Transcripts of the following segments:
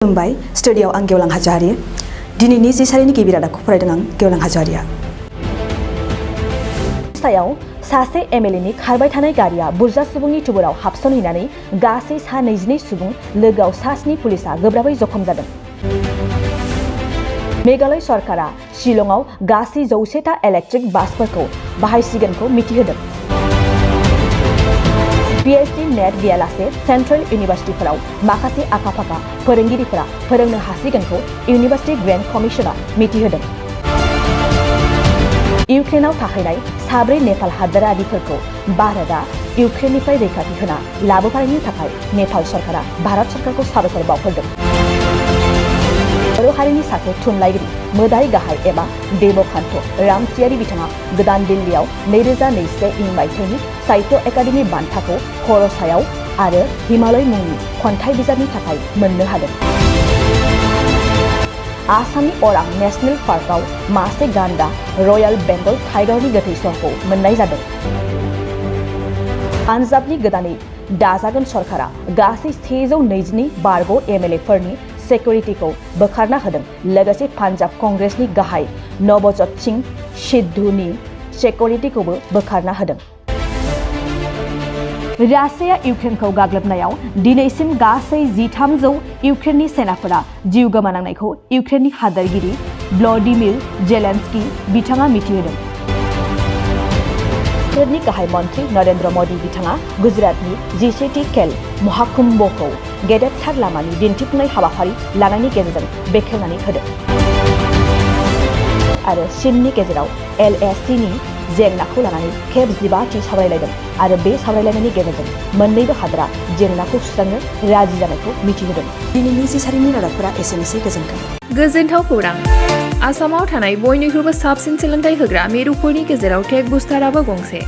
खुलुमबाय स्टुडिय'आव आं गेवलां हाज'वारि दिनैनि जि सारिनि गिबि रादाबखौ फरायदों आं गेवलां हाज'वारिया सायाव सासे एमएलएनि खारबाय थानाय गारिया बुरजा सुबुंनि थुबुराव हाबसनहैनानै गासै सा 22 सुबुं लोगोआव सा 7 पुलिसा गोब्राबै जखम जादों। मेघालय सरकारा शिलंआव गासै 100टा इलेक्ट्रिक बासफोरखौ बाहायसिगोनखौ मिथिहोदों। PhD नेट गैयालासे सेन्ट्रेल इउनिभार्सिटिफोराव माखासे आखा-फाखा फोरोंगिरिफोरा फोरोंनो हासिगोनखौ इउनिभार्सिटि ग्रेन्ट कमिशना मिथिहोदों। इउक्रेनाव थाहैनाय 4 नेपाल हादोरारिफोरखौ भारतआ इउक्रेननिफ्राय रैखाथि होना लाबोफानायनि थाखाय नेपाल सरकारा भारत सरकारखौ साबायखर बावहरदों। बर' हारिनि सासे थुनलाइगिरि मोदाय गाहाय एबा देबकान्त रामसियारि बिथाङा गोदान दिल्लीआव 2021 मायथाइनि साहित्य एकाडेमि बान्थाखौ खर'सायाव आरो हिमालय मुंनि खन्थाइ बिजाबनि थाखाय मोननो हादों। आसामनि अरां नेशनेल पार्कआव मासे गान्दा रयेल बेंगल टाइगारनि गोथै सहखौ मोननाय जादों। पान्जाबनि गोदानै दाजागोन सरकारा गासै 122 बारग' एमएलएफोरनि सेक्युरिटिखौ बोखारना होदों। लोगोसे पान्जाब कंग्रेसनि गाहाय नवजोत सिंह सिद्धुनि सेक्युरिटिखौबो बोखारना होदों। रासिया इउक्रेनखौ गाग्लोबनायाव दिनैसिम गासै 1300 इउक्रेननि सेनाफोरा जिउ गोमानांनायखौ इउक्रेननि हादोरगिरि भ्लादिमिर जेलेन्स्की बिथाङा मिथिहोदों। भारतनि गाहाय मन्त्रि नरेन्द्र मोदी बिथाङा गुजरातनि G20 खेल महाकुम्भखौ गेदेरथार लामानि दिन्थिफुंनाय हाबाफारि लानायनि गेजेरजों बेखेवनानै होदों। आरो चीननि गेजेराव LACनि जेंनाखौ लानानै खेब 15थि सावरायलायदों आरो बे सावरायलायनायनि गेजेरजों मोन्नैबो हादरा जेंनाखौ सुस्रांनो राजि जानायखौ मिथिहोदों। दिनैनि जि सारिनि रादाबफोरा एसेनोसै गोजोन्थों। गोजोनथाव खौरां आसामाव थानाय बयनिख्रुइबो साबसिन सोलोंथाइ होग्रा मिरुफोरनि गेजेराव टेक बुस्टाराबो गंसे।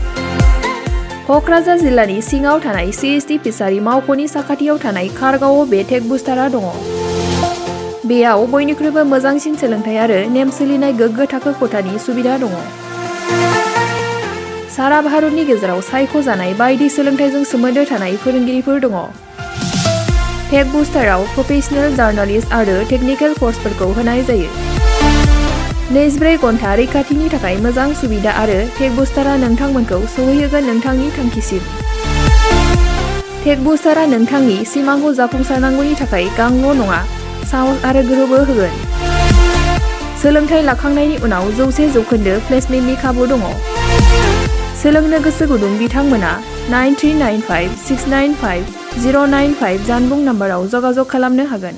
क'क्राझार जिल्लानि सिङाव थानाय CST फिसारि मावख'नि साखाथियाव थानाय खारगावआव बे टेक बुस्टारा दङ। बेयाव बयनिख्रुइबो मोजांसिन सोलोंथाइ आरो नेम सोलिनाय गोग्गो थाखो खथानि सुबिदा दङ। सारा भारतनि गेजेराव सायख'जानाय बायदि सोलोंथाइजों सोमोन्दो थानाय फोरोंगिरिफोर दङ। टेक बुस्टाराव प्रफेशनेल जार्नालिस्ट आरो टेकनिकेल कर्सफोरखौ होनाय जायो। 24 घन्टा रैखाथिनि थाखाय मोजां सुबिदा आरो टेक बुस्टारा नोंथांमोनखौ सौहैहोगोन नोंथांनि थांखिसिम। टेक बुस्टारा नोंथांनि सिमांखौ जाफुंसारनांगौनि थाखाय गांल' नङा साहस आरो गोहोबो होगोन। सोलोंथाइ लाखांनायनि उनाव 100% प्लेसमेन्टनि खाबु दङ। सोलोंनो गोसो गुदुं बिथांमोना 9395 695 095 जानबुं नाम्बाराव जगाजग खालामनो हागोन।